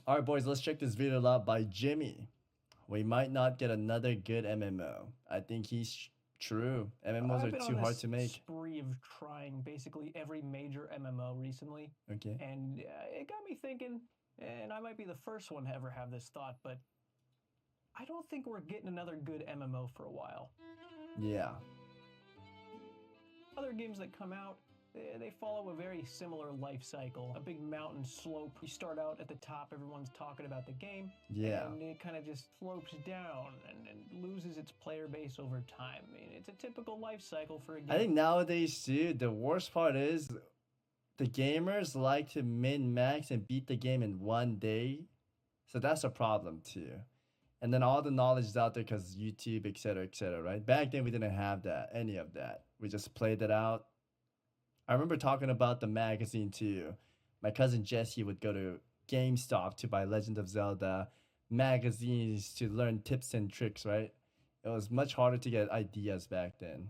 All right, boys, let's check this video out by Jimmy. We might not get another good MMO. I think he's true. MMOs are too hard to make. Spree of trying basically every major MMO recently. Okay. And it got me thinking, and I might be the first one to ever have this thought, but I don't think we're getting another good MMO for a while. Yeah. Other games that come out, they follow a very similar life cycle. A big mountain slope. You start out at the top, everyone's talking about the game. Yeah. And it kind of just slopes down and loses its player base over time. I mean, it's a typical life cycle for a game. I think nowadays, too, the worst part is the gamers like to min-max and beat the game in one day. So that's a problem, too. And then all the knowledge is out there because YouTube, etc., right? Back then, we didn't have that, any of that. We just played it out. I remember talking about the magazine too. My cousin Jesse would go to GameStop to buy Legend of Zelda magazines to learn tips and tricks, right? It was much harder to get ideas back then.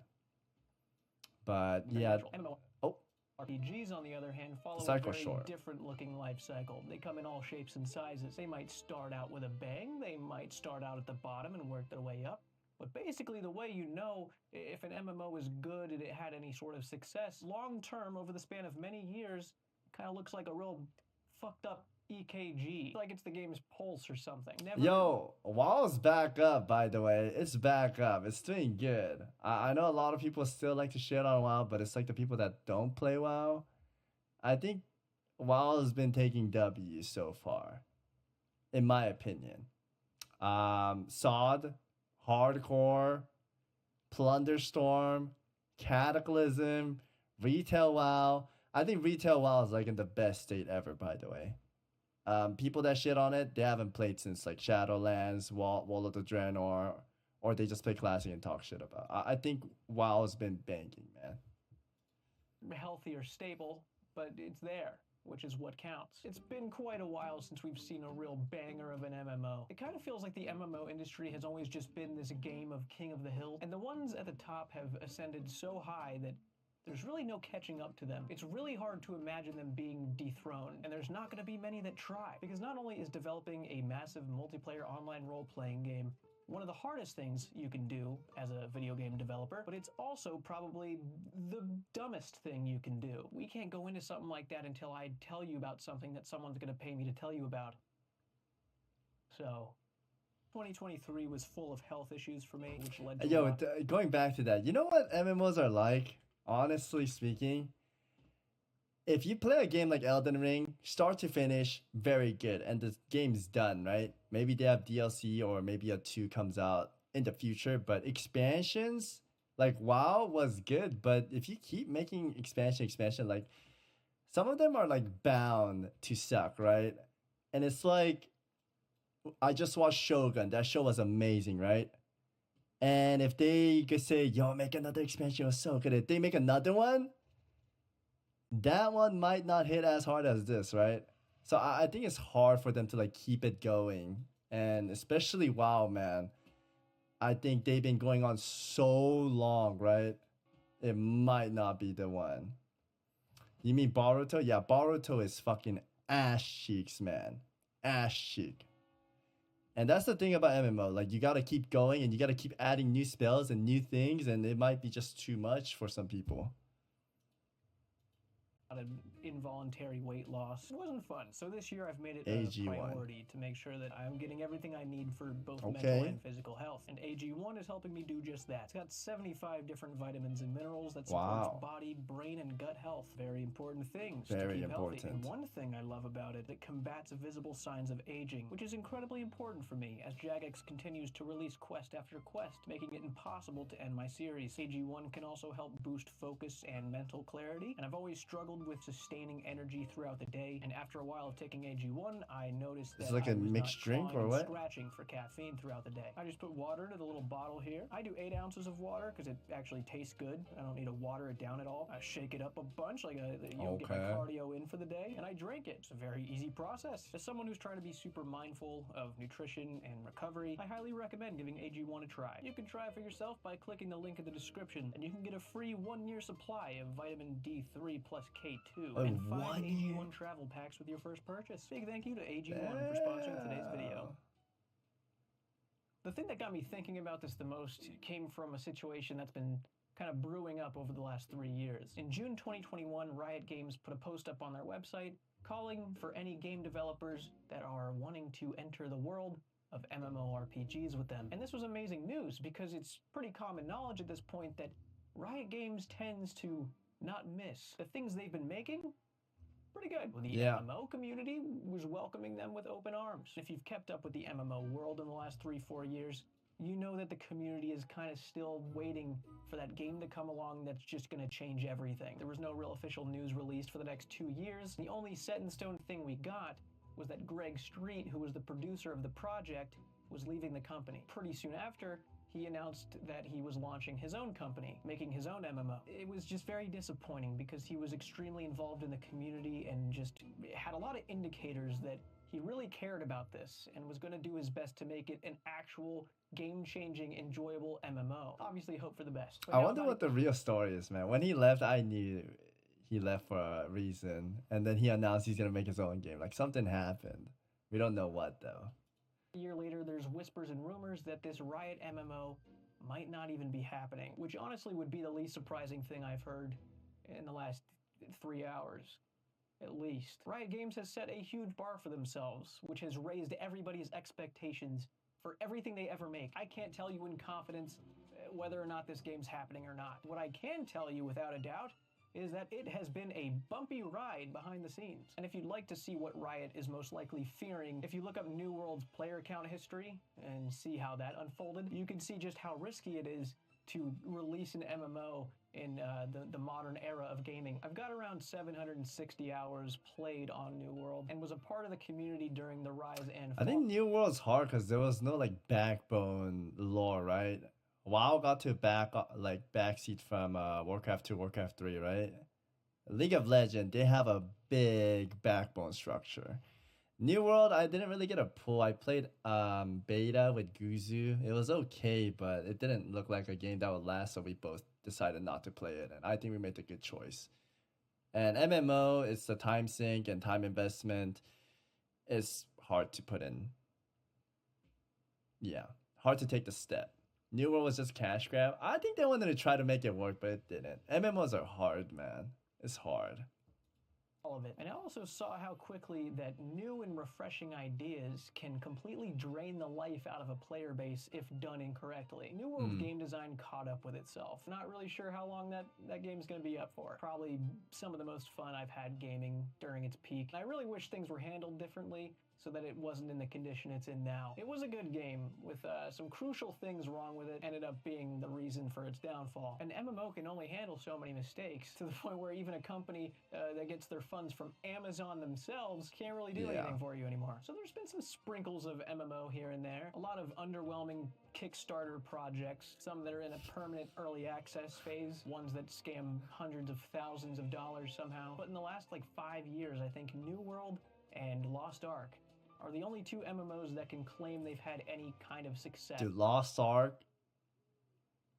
But yeah. MMO. Oh. RPGs, on the other hand, follow a very different looking life cycle. They come in all shapes and sizes. They might start out with a bang. They might start out at the bottom and work their way up. But basically, the way you know if an MMO is good and it had any sort of success, long term, over the span of many years, kind of looks like a real fucked up EKG. Like it's the game's pulse or something. Yo, WoW's back up, by the way. It's back up. It's doing good. I know a lot of people still like to shit on WoW, but it's like the people that don't play WoW. I think WoW has been taking W's so far, in my opinion. SOD, Hardcore, Plunderstorm, Cataclysm, Retail WoW. I think Retail WoW is like in the best state ever, by the way. People that shit on it, they haven't played since like Shadowlands, Wall of the Draenor, or they just play Classic and talk shit about. I think WoW has been banking, man. Healthy or stable, but it's there, which is what counts. It's been quite a while since we've seen a real banger of an MMO. It kind of feels like the MMO industry has always just been this game of king of the hill, and the ones at the top have ascended so high that there's really no catching up to them. It's really hard to imagine them being dethroned, and there's not going to be many that try, because not only is developing a massive multiplayer online role-playing game one of the hardest things you can do as a video game developer, but it's also probably the dumbest thing you can do. We can't go into something like that until I tell you about something that someone's going to pay me to tell you about. So 2023 was full of health issues for me, which led to going back to that, you know what MMOs are like? Honestly speaking, if you play a game like Elden Ring, start to finish, very good, and the game's done, right? Maybe they have DLC or maybe a 2 comes out in the future, but expansions, like WoW was good, but if you keep making expansion, like some of them are like bound to suck, right? And it's like, I just watched Shogun. That show was amazing, right? And if they could say, yo, make another expansion, it was so good. If they make another one, that one might not hit as hard as this, right? So I think it's hard for them to like keep it going. And especially WoW, man. I think they've been going on so long, right? It might not be the one. You mean Boruto? Yeah, Boruto is fucking ass cheeks, man. Ass cheek. And that's the thing about MMO. Like, you gotta keep going and you gotta keep adding new spells and new things, and it might be just too much for some people. An involuntary weight loss. It wasn't fun. So this year I've made it a priority to make sure that I'm getting everything I need for both mental and physical health. And AG1 is helping me do just that. It's got 75 different vitamins and minerals that supports body, brain, and gut health. Very important things to keep healthy. And one thing I love about it, it combats visible signs of aging, which is incredibly important for me as Jagex continues to release quest after quest, making it impossible to end my series. AG1 can also help boost focus and mental clarity, and I've always struggled with sustaining energy throughout the day, and after a while of taking AG1, I noticed that it's like a mixed drink or what? Scratching for caffeine throughout the day. I just put water into the little bottle here. I do 8 ounces of water because it actually tastes good. I don't need to water it down at all. I shake it up a bunch, like get my cardio in for the day, and I drink it. It's a very easy process. As someone who's trying to be super mindful of nutrition and recovery, I highly recommend giving AG1 a try. You can try it for yourself by clicking the link in the description, and you can get a free 1-year supply of vitamin D3 plus K pay 2 Oh, and 5 1 AG1 year? travel packs with your first purchase. Big thank you to AG1 for sponsoring today's video. The thing that got me thinking about this the most came from a situation that's been kind of brewing up over the last 3 years. In June 2021, Riot Games put a post up on their website calling for any game developers that are wanting to enter the world of MMORPGs with them. And this was amazing news because it's pretty common knowledge at this point that Riot Games tends to not miss. The things they've been making, pretty good. The MMO community was welcoming them with open arms. If you've kept up with the MMO world in the last 3-4 years, you know that the community is kind of still waiting for that game to come along that's just going to change everything. There was no real official news released for the next 2 years. The only set-in-stone thing we got was that Greg Street, who was the producer of the project, was leaving the company. Pretty soon after, he announced that he was launching his own company, making his own MMO. It was just very disappointing because he was extremely involved in the community and just had a lot of indicators that he really cared about this and was going to do his best to make it an actual game-changing, enjoyable MMO. Obviously, hope for the best. I wonder what the real story is, man. When he left, I knew he left for a reason, and then he announced he's gonna make his own game. Like, something happened. We don't know what, though. A year later, there's whispers and rumors that this Riot MMO might not even be happening, which honestly would be the least surprising thing I've heard in the last 3 hours, at least. Riot Games has set a huge bar for themselves, which has raised everybody's expectations for everything they ever make. I can't tell you in confidence whether or not this game's happening or not. What I can tell you without a doubt is that it has been a bumpy ride behind the scenes. And if you'd like to see what Riot is most likely fearing, if you look up New World's player count history and see how that unfolded, you can see just how risky it is to release an MMO in the modern era of gaming. I've got around 760 hours played on New World and was a part of the community during the rise and fall. I think New World's hard because there was no like backbone lore, right? WoW got to backseat from Warcraft 2, Warcraft 3, right? League of Legends, they have a big backbone structure. New World, I didn't really get a pull. I played beta with Guzu. It was okay, but it didn't look like a game that would last, so we both decided not to play it, and I think we made a good choice. And MMO, it's the time sink and time investment. It's hard to put in. Yeah, hard to take the step. New World was just cash grab. I think they wanted to try to make it work, but it didn't. MMOs are hard, man. It's hard. All of it. And I also saw how quickly that new and refreshing ideas can completely drain the life out of a player base if done incorrectly. New World's game design caught up with itself. Not really sure how long that game's going to be up for. Probably some of the most fun I've had gaming during its peak. I really wish things were handled differently so that it wasn't in the condition it's in now. It was a good game with some crucial things wrong with it, ended up being the reason for its downfall. An MMO can only handle so many mistakes to the point where even a company that gets their funds from Amazon themselves can't really do anything for you anymore. So there's been some sprinkles of MMO here and there, a lot of underwhelming Kickstarter projects, some that are in a permanent early access phase, ones that scam hundreds of thousands of dollars somehow. But in the last 5 years, I think New World and Lost Ark are the only 2 MMOs that can claim they've had any kind of success. Dude, Lost Ark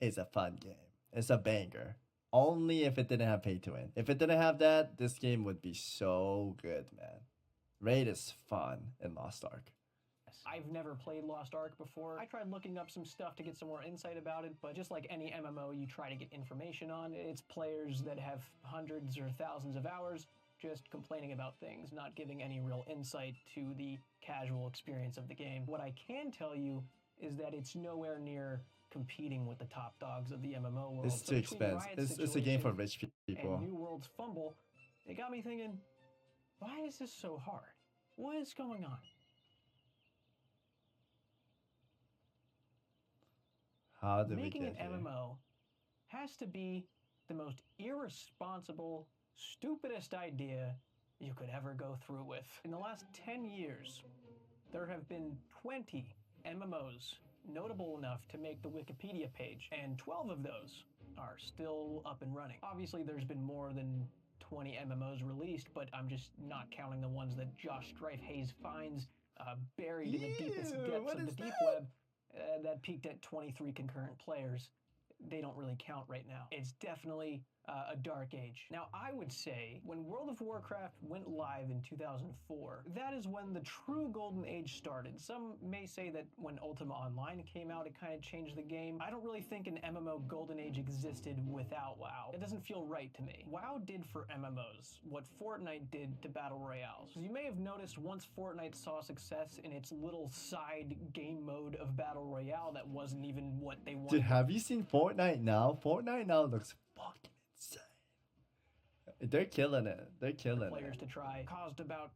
is a fun game. It's a banger. Only if it didn't have pay to win. If it didn't have that, this game would be so good, man. Raid is fun in Lost Ark. I've never played Lost Ark before. I tried looking up some stuff to get some more insight about it, but just like any MMO you try to get information on, it's players that have hundreds or thousands of hours just complaining about things, not giving any real insight to the casual experience of the game. What I can tell you is that it's nowhere near competing with the top dogs of the MMO world. It's too expensive. It's a game for rich people. And New World's fumble, it got me thinking, why is this so hard? What is going on? How did Making we get an here? MMO has to be the most irresponsible, stupidest idea you could ever go through with. In the last 10 years, there have been 20 MMOs notable enough to make the Wikipedia page, and 12 of those are still up and running. Obviously, there's been more than 20 MMOs released, but I'm just not counting the ones that Josh Strife Hayes finds buried in the deepest depths of the deep web that peaked at 23 concurrent players. They don't really count right now. It's definitely a dark age. Now, I would say when World of Warcraft went live in 2004, that is when the true golden age started. Some may say that when Ultima Online came out, it kind of changed the game. I don't really think an MMO golden age existed without WoW. It doesn't feel right to me. WoW did for MMOs what Fortnite did to Battle Royales. You may have noticed once Fortnite saw success in its little side game mode of Battle Royale that wasn't even what they wanted. Dude, have you seen Fortnite now? Fortnite now looks fucking insane. They're killing it. They're killing players it. to try caused about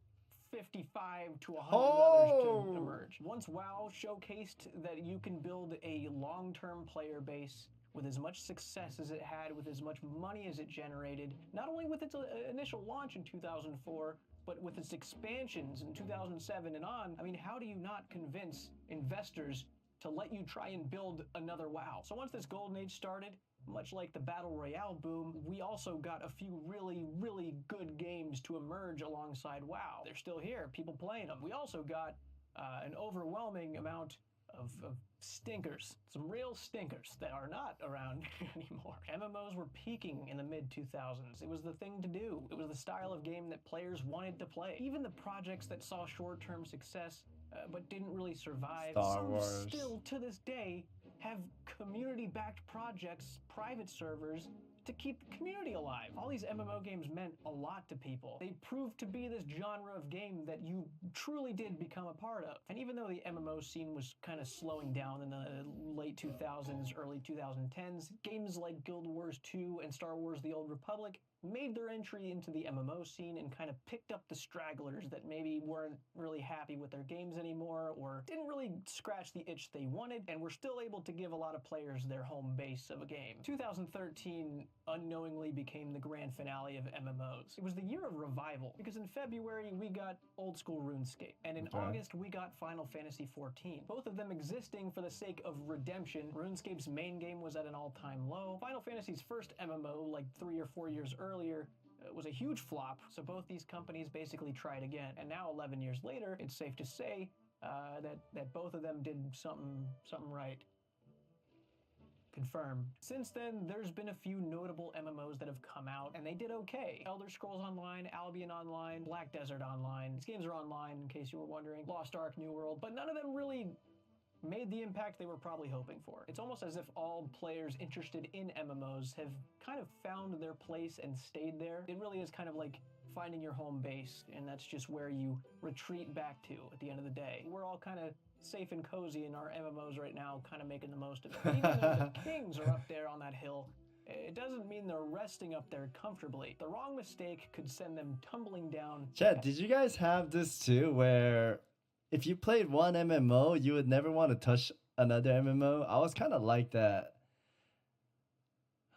55 to 100 others to emerge. Once WoW showcased that you can build a long-term player base with as much success as it had, with as much money as it generated, not only with its initial launch in 2004, but with its expansions in 2007 and on, I mean, how do you not convince investors to let you try and build another WoW? So once this golden age started, much like the Battle Royale boom, we also got a few really, really good games to emerge alongside WoW. They're still here, people playing them. We also got an overwhelming amount of stinkers, some real stinkers that are not around anymore. MMOs were peaking in the mid-2000s. It was the thing to do. It was the style of game that players wanted to play. Even the projects that saw short-term success but didn't really survive. Star Wars. Still, to this day, have community-backed projects, private servers, to keep the community alive. All these MMO games meant a lot to people. They proved to be this genre of game that you truly did become a part of. And even though the MMO scene was kind of slowing down in the late 2000s, early 2010s, games like Guild Wars 2 and Star Wars The Old Republic made their entry into the MMO scene and kind of picked up the stragglers that maybe weren't really happy with their games anymore or didn't really scratch the itch they wanted and were still able to give a lot of players their home base of a game. 2013 unknowingly became the grand finale of MMOs. It was the year of revival because in February we got old school RuneScape and in August we got Final Fantasy XIV. Both of them existing for the sake of redemption. RuneScape's main game was at an all-time low. Final Fantasy's first MMO, like 3 or 4 years earlier, was a huge flop, so both these companies basically tried again. And now 11 years later, it's safe to say that both of them did something right. Confirmed. Since then, there's been a few notable MMOs that have come out, and they did okay. Elder Scrolls Online, Albion Online, Black Desert Online. These games are online, in case you were wondering. Lost Ark, New World, but none of them really made the impact they were probably hoping for. It's almost as if all players interested in MMOs have kind of found their place and stayed there. It really is kind of like finding your home base, and that's just where you retreat back to at the end of the day. We're all kind of safe and cozy in our MMOs right now, kind of making the most of it. But even though the kings are up there on that hill, it doesn't mean they're resting up there comfortably. The wrong mistake could send them tumbling down. Chat, did you guys have this too, where if you played one MMO, you would never want to touch another MMO? I was kind of like that.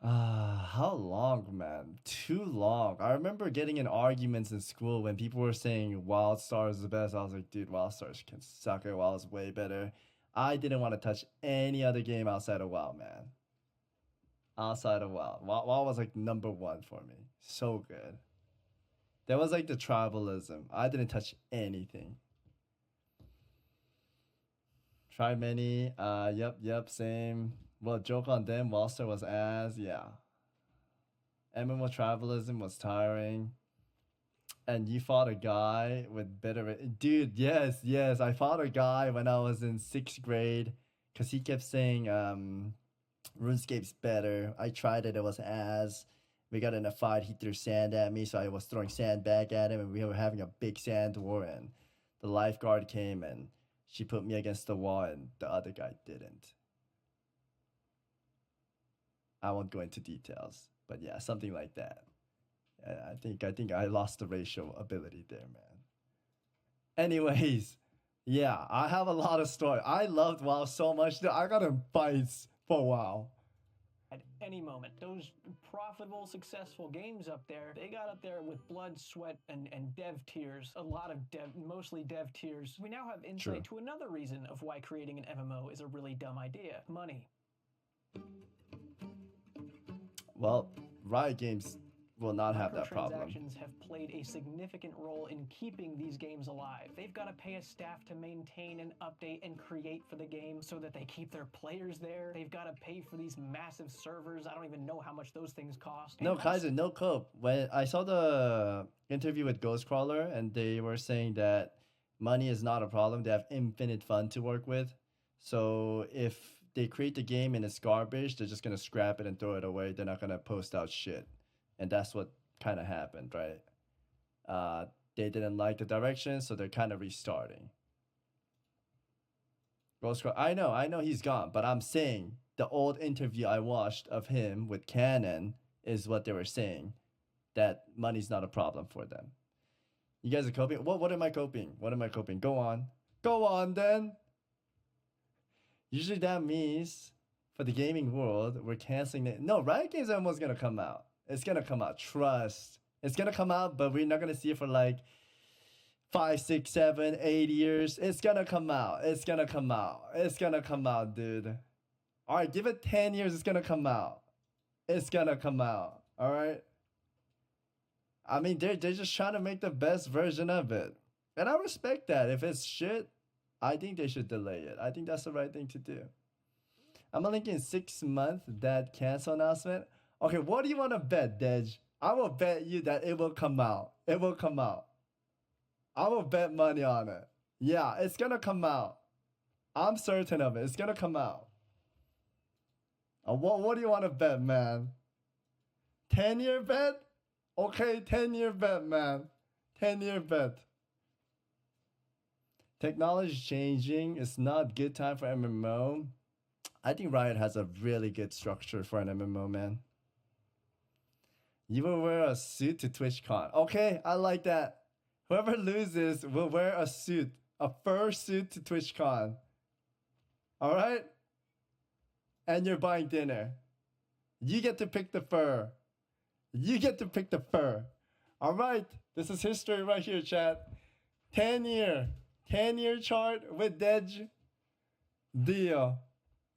How long, man? Too long. I remember getting in arguments in school when people were saying WildStar is the best. I was like, dude, WildStar can suck it. WoW is way better. I didn't want to touch any other game outside of WoW, man. Outside of WoW. WoW was like #1 for me. So good. There was like the tribalism. I didn't touch anything. Try many. Yep, same. Well, joke on them. WildStar was ass. Yeah. MMO tribalism was tiring. And you fought a guy with better... Dude, yes. I fought a guy when I was in 6th grade. Because he kept saying RuneScape's better. I tried it. It was ass. We got in a fight. He threw sand at me. So I was throwing sand back at him. And we were having a big sand war. And the lifeguard came and she put me against the wall. And the other guy didn't. I won't go into details, but yeah, something like that. I think I lost the racial ability there, man. Anyways, yeah, I have a lot of story. I loved WoW so much that I got in fights for WoW. At any moment, those profitable, successful games up there, they got up there with blood, sweat, and dev tears. A lot of mostly dev tears. We now have insight to another reason of why creating an MMO is a really dumb idea. Money. Well, Riot Games will not have that problem. Microtransactions have played a significant role in keeping these games alive. They've got to pay a staff to maintain and update and create for the game so that they keep their players there. They've got to pay for these massive servers. I don't even know how much those things cost. No, Kaiser, no cope. When I saw the interview with Ghostcrawler, and they were saying that money is not a problem. They have infinite fund to work with. So if they create the game and it's garbage, they're just gonna scrap it and throw it away. They're not gonna post out shit. And that's what kind of happened, right? They didn't like the direction, so they're kind of restarting. Ghostcrawler, I know he's gone, but I'm saying the old interview I watched of him with Canon is what they were saying, that money's not a problem for them. You guys are coping? What am I coping? What am I coping? Go on. Go on, then. Usually that means, for the gaming world, we're canceling it. No, Riot Games MMO is going to come out. It's going to come out. Trust. It's going to come out, but we're not going to see it for like 5, 6, 7, 8 years. It's going to come out. It's going to come out. It's going to come out, dude. All right, give it 10 years. It's going to come out. It's going to come out. All right? I mean, they're just trying to make the best version of it. And I respect that. If it's shit, I think they should delay it. I think that's the right thing to do. I'm gonna link in 6 months that cancel announcement. Okay, what do you want to bet, Dej? I will bet you that it will come out. It will come out. I will bet money on it. Yeah, it's gonna come out. I'm certain of it. It's gonna come out. What do you want to bet, man? 10-year bet? Okay, 10-year bet, man. 10-year bet. Technology changing. It's not good time for MMO. I think Riot has a really good structure for an MMO, man. You will wear a suit to TwitchCon. Okay, I like that. Whoever loses will wear a suit. A fur suit to TwitchCon. All right? And you're buying dinner. You get to pick the fur. You get to pick the fur. All right. This is history right here, chat. 10-year chart with Dej. Deal.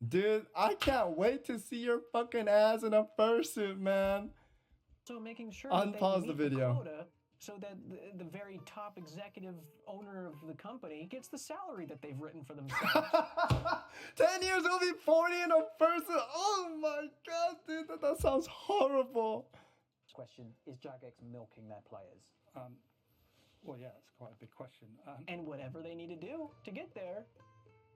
Dude, I can't wait to see your fucking ass in a fursuit, man. So making sure Unpause the video. Quota so that the very top executive owner of the company gets the salary that they've written for themselves. 10 years will be 40 in a fursuit. Oh my god, dude, that sounds horrible. Question, is Jagex milking their players? Well, yeah, it's quite a big question. And whatever they need to do to get there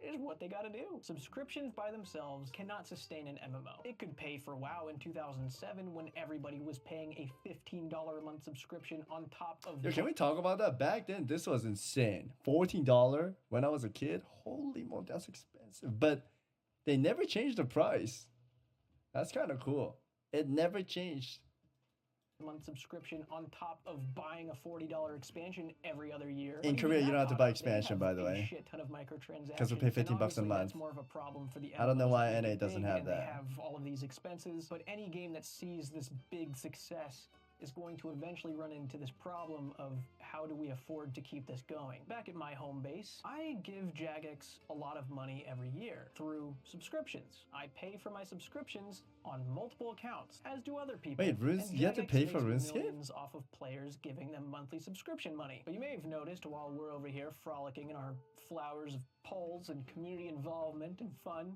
is what they gotta do. Subscriptions by themselves cannot sustain an MMO. It could pay for WoW in 2007 when everybody was paying a $15 a month subscription on top of... Yo, can we talk about that? Back then, this was insane. $14 when I was a kid? Holy moly, that's expensive. But they never changed the price. That's kind of cool. It never changed. Month subscription on top of buying a $40 expansion every other year. In Korea, you don't have to buy expansion, by the way. Shit ton of microtransactions. Because we pay $15 a month. That's more of a problem for the I don't know why MMOs. NA doesn't have that. They have all of these expenses, but any game that sees this big success is going to eventually run into this problem of how do we afford to keep this going. Back at my home base, I give Jagex a lot of money every year through subscriptions. I pay for my subscriptions on multiple accounts, as do other people. Wait, you have to pay for RuneScape? Millions off of players giving them monthly subscription money. But you may have noticed while we're over here frolicking in our flowers of polls and community involvement and fun,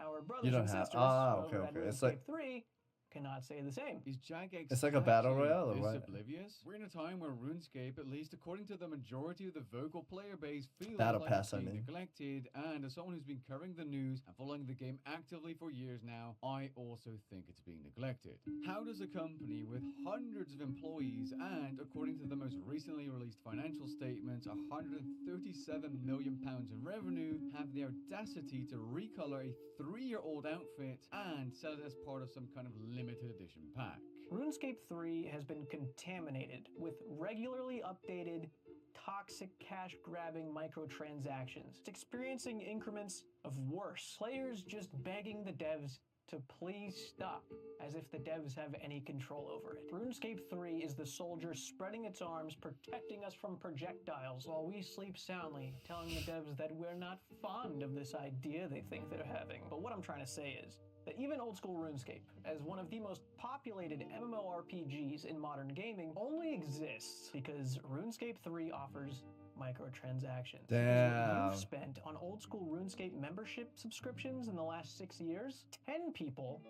our brothers and sisters over at It's like 3 cannot say the same. Is Jagex it's like a battle royale or what? oblivious? We're in a time where RuneScape, at least according to the majority of the vocal player base, feels Battle like Pass, it's I being mean. neglected. And as someone who's been covering the news and following the game actively for years now, I also think it's being neglected. How does a company with hundreds of employees and, according to the most recently released financial statements, £137 million in revenue, have the audacity to recolor a 3-year-old outfit and sell it as part of some kind of limited edition pack? RuneScape 3 has been contaminated with regularly updated, toxic cash-grabbing microtransactions. It's experiencing increments of worse. Players just begging the devs to please stop, as if the devs have any control over it. RuneScape 3 is the soldier spreading its arms, protecting us from projectiles, while we sleep soundly, telling the devs that we're not fond of this idea they think they're having. But what I'm trying to say is that even old school RuneScape, as one of the most populated MMORPGs in modern gaming, only exists because RuneScape 3 offers microtransactions. Damn. What you've spent on old school RuneScape membership subscriptions in the last 6 years, 10 people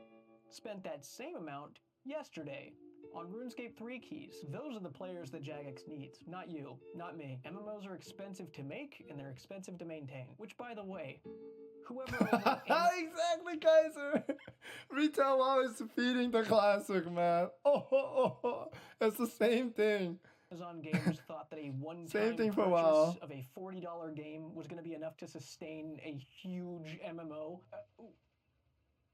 spent that same amount yesterday on RuneScape 3 keys. Those are the players that Jagex needs, not you, not me. MMOs are expensive to make and they're expensive to maintain, which, by the way, whoever over Exactly, Kaiser. Retail WoW is feeding the classic, man. It's the same thing. Amazon Games thought that a one-time Same thing for purchase WoW. of a $40 game was going to be enough to sustain a huge MMO.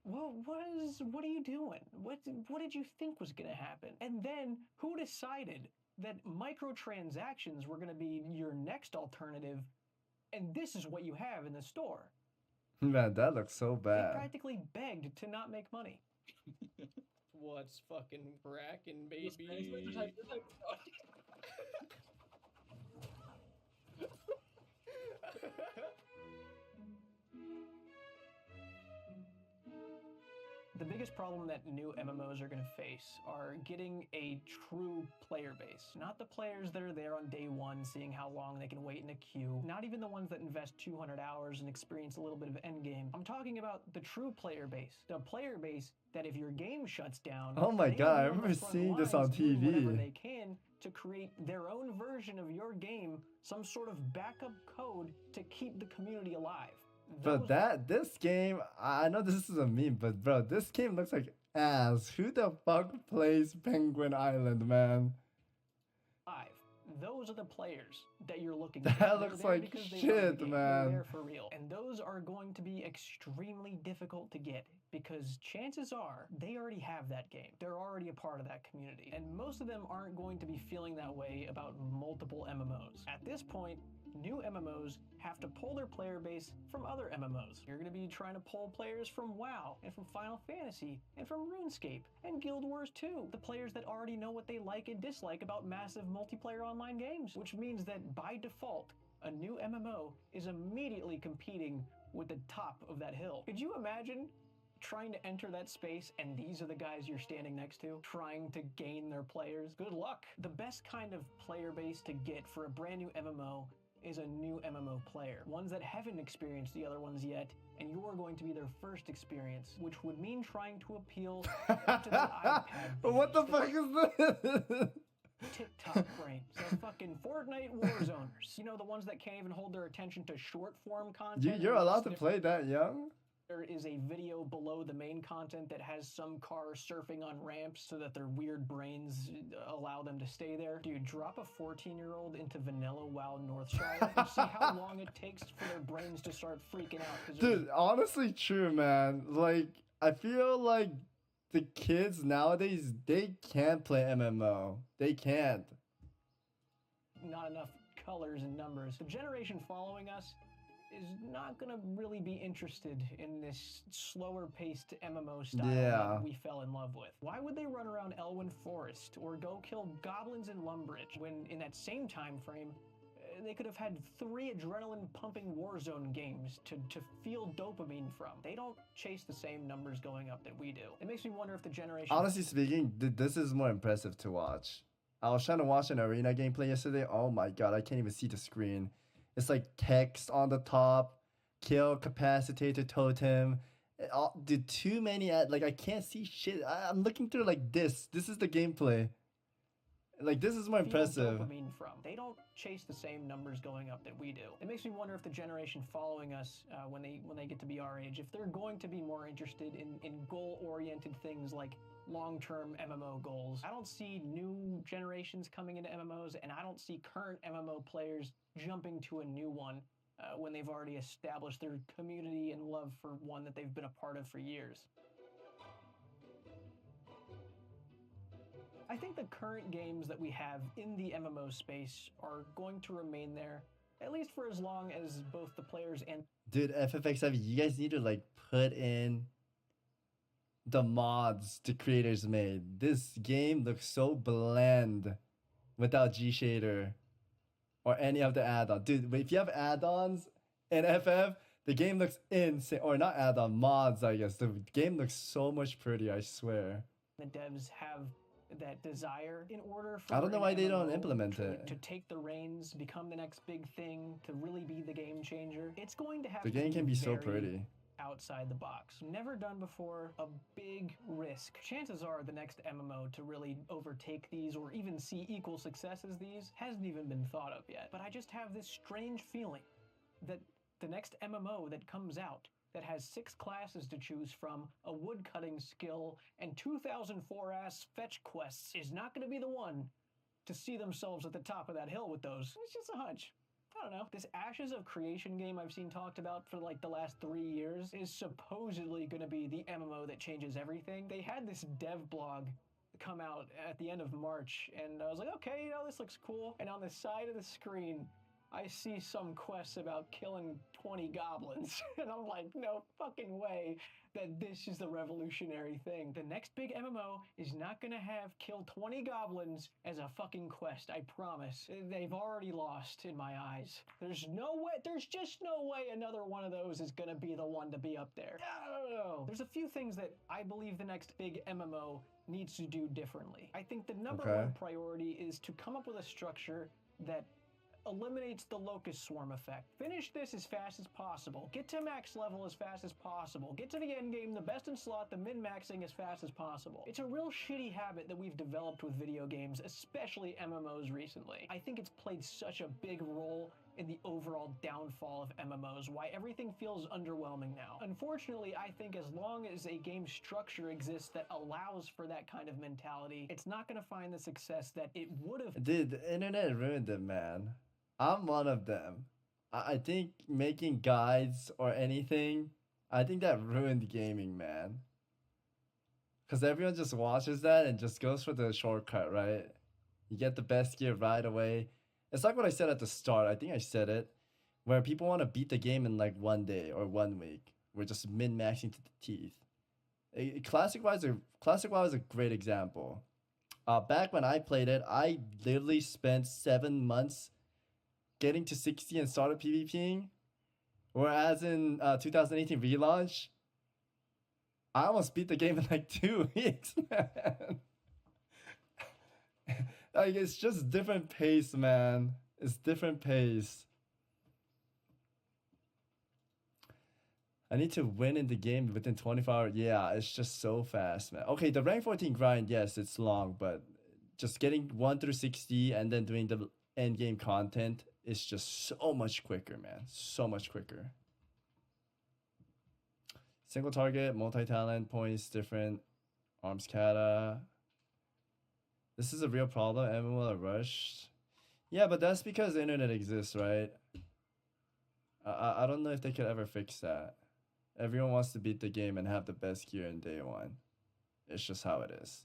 What are you doing? What did you think was going to happen? And then who decided that microtransactions were going to be your next alternative? And this is what you have in the store. Man, that looks so They bad. practically begged to not make money. What's fucking brackin', baby? The biggest problem that new MMOs are going to face are getting a true player base. Not the players that are there on day one, seeing how long they can wait in a queue. Not even the ones that invest 200 hours and experience a little bit of endgame. I'm talking about the true player base. The player base that if your game shuts down, Oh my they God, I will be on the remember front seeing this lines on doing whatever TV. they can to create their own version of your game, some sort of backup code to keep the community alive. Bro, Those this game, I know this is a meme, but bro, this game looks like ass. Who the fuck plays Penguin Island, man? Five. Those are the players that you're looking That for. They're looks there like because they love shit, the game. man. They're there for real. And those are going to be extremely difficult to get because chances are they already have that game. They're already a part of that community. And most of them aren't going to be feeling that way about multiple MMOs. At this point, new MMOs have to pull their player base from other MMOs. You're going to be trying to pull players from WoW and from Final Fantasy and from RuneScape and Guild Wars 2. The players that already know what they like and dislike about massive multiplayer online games, which means that by default, a new MMO is immediately competing with the top of that hill. Could you imagine trying to enter that space and these are the guys you're standing next to, trying to gain their players? Good luck. The best kind of player base to get for a brand new MMO is a new MMO player. Ones that haven't experienced the other ones yet, and you're going to be their first experience, which would mean trying to appeal to the iPad What the babies, fuck is this? TikTok brains, the fucking Fortnite Warzoners. You know, the ones that can't even hold their attention to short form content. You're allowed to unless play that young? there is a video below the main content that has some car surfing on ramps so that their weird brains allow them to stay there. Dude, drop a 14-year-old into vanilla WoW Northshire and see how long it takes for their brains to start freaking out. 'cause they're Dude, honestly true, man. Like, I feel like the kids nowadays, they can't play MMO. They can't. not enough colors and numbers. The generation following us is not going to really be interested in this slower paced MMO style Yeah. that we fell in love with. Why would they run around Elwyn Forest or go kill goblins in Lumbridge when in that same time frame they could have had 3 adrenaline pumping Warzone games to feel dopamine from? They don't chase the same numbers going up that we do. It makes me wonder if the generation Honestly speaking, this is more impressive to watch. I was trying to watch an arena gameplay yesterday. Oh my god, I can't even see the screen. It's like text on the top, kill capacitator totem. Dude, too many like I can't see shit. I'm looking through like this. This is the gameplay. Like this is more feel impressive. dopamine from. They don't chase the same numbers going up that we do. It makes me wonder if the generation following us, when they get to be our age, if they're going to be more interested in goal-oriented things like long-term MMO goals. I don't see new generations coming into MMOs, and I don't see current MMO players jumping to a new one when they've already established their community and love for one that they've been a part of for years. I think the current games that we have in the MMO space are going to remain there, at least for as long as both the players and Dude, FFX7, you guys need to like put in the mods the creators made. This game looks so bland without G shader or any of the add-ons. Dude, if you have add-ons in FF, the game looks insane. Or not add-on, mods, I guess. The game looks so much prettier, I swear. The devs have that desire in order for I don't know an why they don't MMO implement to, it. to take the reins, become the next big thing, to really be the game changer. It's going to have The to game can be so very pretty. outside the box. Never done before, a big risk. Chances are the next MMO to really overtake these or even see equal success as these hasn't even been thought of yet. But I just have this strange feeling that the next MMO that comes out that has 6 classes to choose from, a woodcutting skill, and 2004-ass fetch quests is not going to be the one to see themselves at the top of that hill with those. It's just a hunch. I don't know. This Ashes of Creation game I've seen talked about for like the last 3 years is supposedly going to be the MMO that changes everything. They had this dev blog come out at the end of March, and I was like, okay, you know, this looks cool. And on the side of the screen, I see some quests about killing 20 goblins. And I'm like, no fucking way that this is the revolutionary thing. The next big MMO is not gonna have kill 20 goblins as a fucking quest, I promise. They've already lost in my eyes. There's just no way another one of those is gonna be the one to be up there. I don't know. There's a few things that I believe the next big MMO needs to do differently. I think the number one priority is to come up with a structure that eliminates the locust swarm effect. Finish this as fast as possible. Get to max level as fast as possible. Get to the end game, the best in slot, the min-maxing as fast as possible. It's a real shitty habit that we've developed with video games, especially MMOs recently. I think it's played such a big role in the overall downfall of MMOs, why everything feels underwhelming now. Unfortunately, I think as long as a game structure exists that allows for that kind of mentality, it's not gonna find the success that it would have. Dude, the internet ruined it, man. I'm one of them. I think making guides or anything, I think that ruined gaming, man. Because everyone just watches that and just goes for the shortcut, right? You get the best gear right away. It's like what I said at the start. I think I said it. Where people want to beat the game in like 1 day or 1 week. We're just min-maxing to the teeth. Classic WoW is a great example. Back when I played it, I literally spent 7 months getting to 60 and started PvPing. Whereas in 2018 relaunch, I almost beat the game in like 2 weeks, man. Like, it's just different pace, man. It's different pace. I need to win in the game within 24 hours. Yeah, it's just so fast, man. Okay, the rank 14 grind, yes, it's long, but just getting 1 through 60 and then doing the end game content is just so much quicker, man. So much quicker. Single target, multi-talent, points different, arms kata. This is a real problem. MMO are rushed. Yeah, but that's because the internet exists, right? I don't know if they could ever fix that. Everyone wants to beat the game and have the best gear in day one. It's just how it is.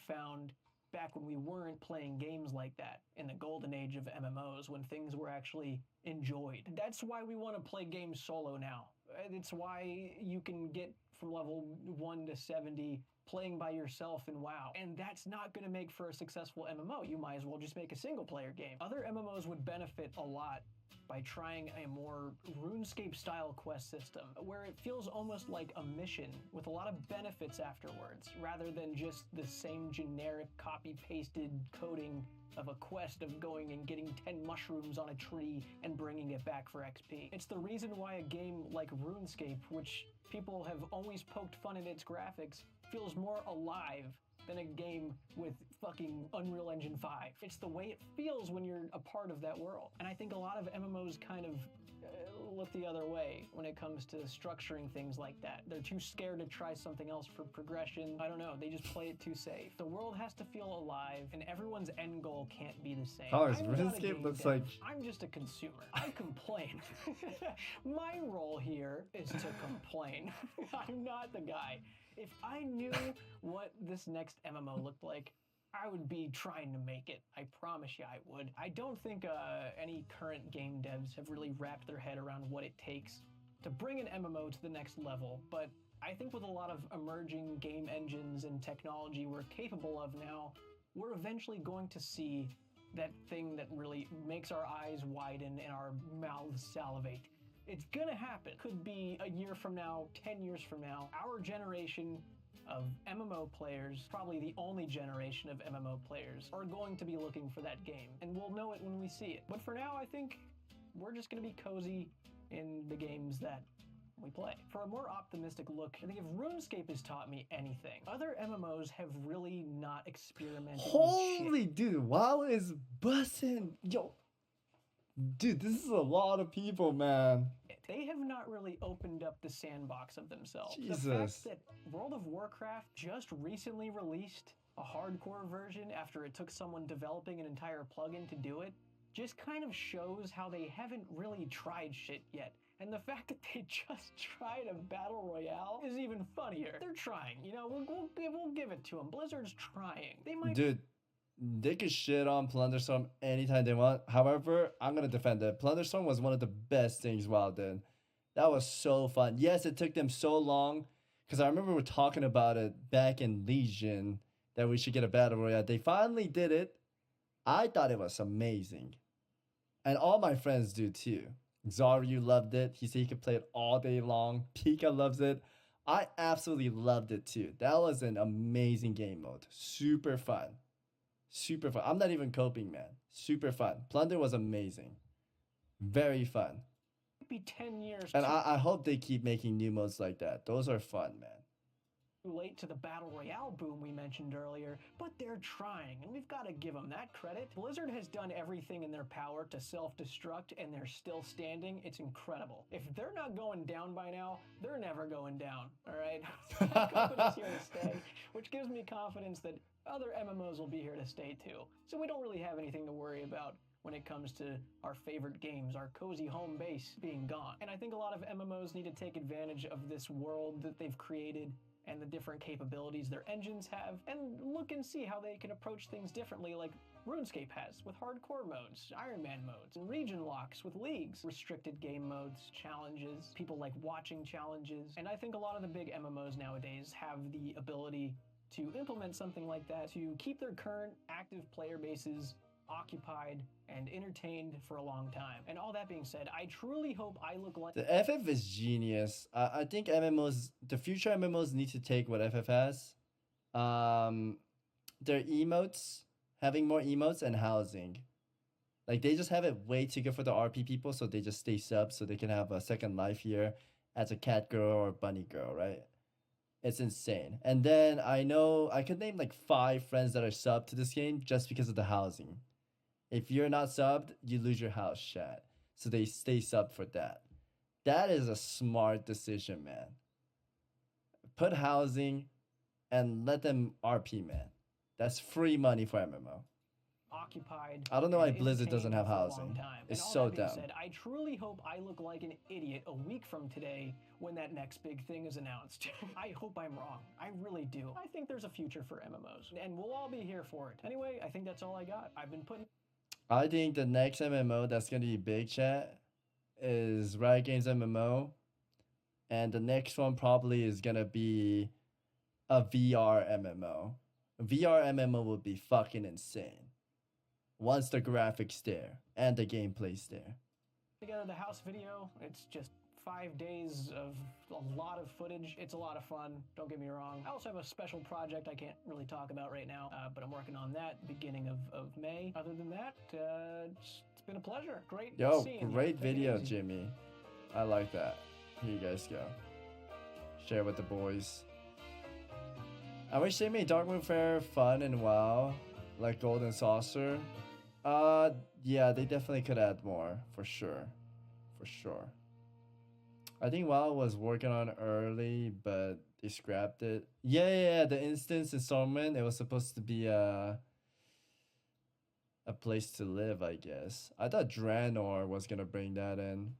Found back when we weren't playing games like that in the golden age of MMOs, when things were actually enjoyed. That's why we want to play games solo now. It's why you can get from level 1 to 70 playing by yourself in WoW. And that's not going to make for a successful MMO. You might as well just make a single player game. Other MMOs would benefit a lot by trying a more RuneScape style quest system, where it feels almost like a mission with a lot of benefits afterwards, rather than just the same generic copy-pasted coding of a quest of going and getting 10 mushrooms on a tree and bringing it back for XP. It's the reason why a game like RuneScape, which people have always poked fun at its graphics, feels more alive than a game with fucking Unreal Engine 5. It's the way it feels when you're a part of that world. And I think a lot of MMOs kind of look the other way when it comes to structuring things like that. They're too scared to try something else for progression. I don't know, they just play it too safe. The world has to feel alive, and everyone's end goal can't be the same. Alex, I'm not a RuneScape game looks dev. like... I'm just a consumer. I complain. My role here is to complain. I'm not the guy. If I knew what this next MMO looked like, I would be trying to make it. I promise you I would. I don't think any current game devs have really wrapped their head around what it takes to bring an MMO to the next level, but I think with a lot of emerging game engines and technology we're capable of now, we're eventually going to see that thing that really makes our eyes widen and our mouths salivate. It's gonna happen. Could be a year from now, 10 years from now. Our generation of MMO players, probably the only generation of MMO players, are going to be looking for that game. And we'll know it when we see it. But for now, I think we're just gonna be cozy in the games that we play. For a more optimistic look, I think if RuneScape has taught me anything, other MMOs have really not experimented with shit. Holy dude, WoW is bussin'. Yo, dude, this is a lot of people, man. They have not really opened up the sandbox of themselves. The Jesus. fact that World of Warcraft just recently released a hardcore version after it took someone developing an entire plugin to do it just kind of shows how they haven't really tried shit yet. And the fact that they just tried a battle royale is even funnier. They're trying, you know, we'll give it to them. Blizzard's trying. They might. Dude, they could shit on Plunderstorm anytime they want. However, I'm gonna defend it. Plunderstorm was one of the best things WoW did. That was so fun. Yes, it took them so long, because I remember we were talking about it back in Legion that we should get a battle royale. They finally did it. I thought it was amazing, and all my friends do too. Zaryu loved it. He said he could play it all day long. Pika loves it. I absolutely loved it too. That was an amazing game mode. Super fun. Super fun. I'm not even coping, man. Super fun. Plunder was amazing. Very fun. Be 10 years And I hope they keep making new modes like that. Those are fun, man. too late to the battle royale boom we mentioned earlier, but they're trying, and we've got to give them that credit. Blizzard has done everything in their power to self-destruct, and they're still standing. It's incredible. If they're not going down by now, they're never going down, all right? Company's here to stay, which gives me confidence that other MMOs will be here to stay too. So we don't really have anything to worry about when it comes to our favorite games, our cozy home base being gone. And I think a lot of MMOs need to take advantage of this world that they've created and the different capabilities their engines have, and look and see how they can approach things differently, like RuneScape has with hardcore modes, Iron Man modes, and region locks with leagues, restricted game modes, challenges, people like watching challenges. And I think a lot of the big MMOs nowadays have the ability to implement something like that to keep their current active player bases occupied and entertained for a long time. And all that being said, I truly hope I look like The FF is genius. I think MMOs, the future MMOs need to take what FF has. Their emotes, having more emotes and housing. Like they just have it way too good for the RP people, so they just stay sub so they can have a second life here as a cat girl or bunny girl, right? It's insane. And then I know I could name like 5 friends that are subbed to this game just because of the housing. If you're not subbed, you lose your house, chat. So they stay subbed for that. That is a smart decision, man. Put housing and let them RP, man. That's free money for MMO. occupied. I don't know why and Blizzard doesn't entertained have for a long housing. time. It's And all so that being dumb. said, I truly hope I look like an idiot a week from today when that next big thing is announced. I hope I'm wrong. I really do. I think there's a future for MMOs, and we'll all be here for it. Anyway, I think that's all I got. I've been putting I think the next MMO that's going to be big, chat, is Riot Games MMO. And the next one probably is going to be a VR MMO. VR MMO would be fucking insane. Once the graphics there and the gameplay's there. together the house video. It's just 5 days of a lot of footage. It's a lot of fun, don't get me wrong. I also have a special project I can't really talk about right now, but I'm working on that beginning of May. Other than that, it's been a pleasure. Great Yo, seeing you. great Take it video, easy. Jimmy. I like that. Here you guys go. Share with the boys. I wish they made Dark Moon Fair fun and WoW, like Golden Saucer. Yeah, they definitely could add more, for sure. For sure. I think WoW was working on early, but they scrapped it. Yeah, the instance installment, it was supposed to be a place to live, I guess. I thought Draenor was gonna bring that in.